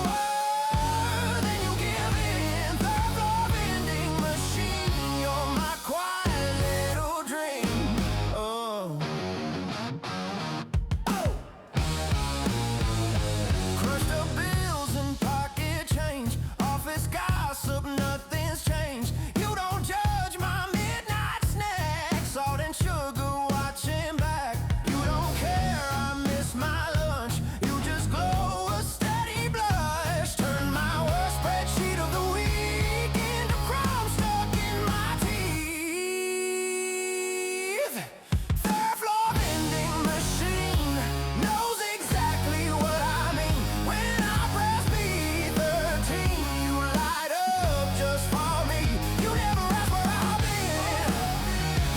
more than you give in. Third floor vending machine, you're my quiet little dream. Oh. Crushed up bills and pocket change, office gossip, nothing's changed. You don't judge my midnight snack, salt and sugar watching back. You don't care I miss my lunch, you just glow a steady blush. Turn my worst spreadsheet of the week into crumbs stuck in my teeth. Third floor vending machine knows exactly what I mean. When I press B13, you light up just for me. You never ask where I've been,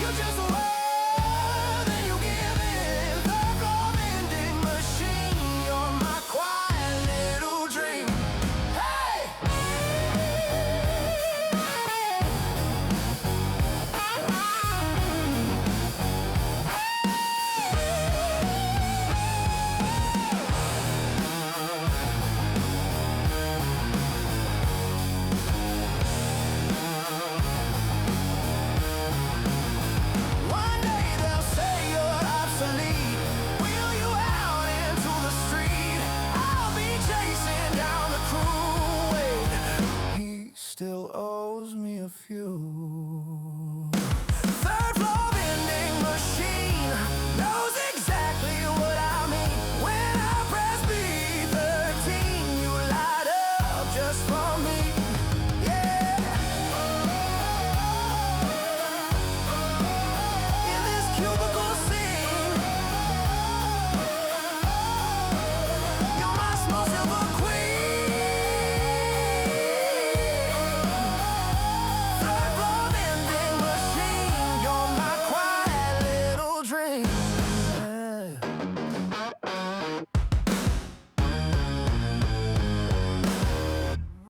you just more than you give in. Third floor vending machine, you're my quiet little dream. Hey! One day they'll say you're obsolete, wheel you out into the street. I'll be chasing down the cruel weight. He still owes me a few.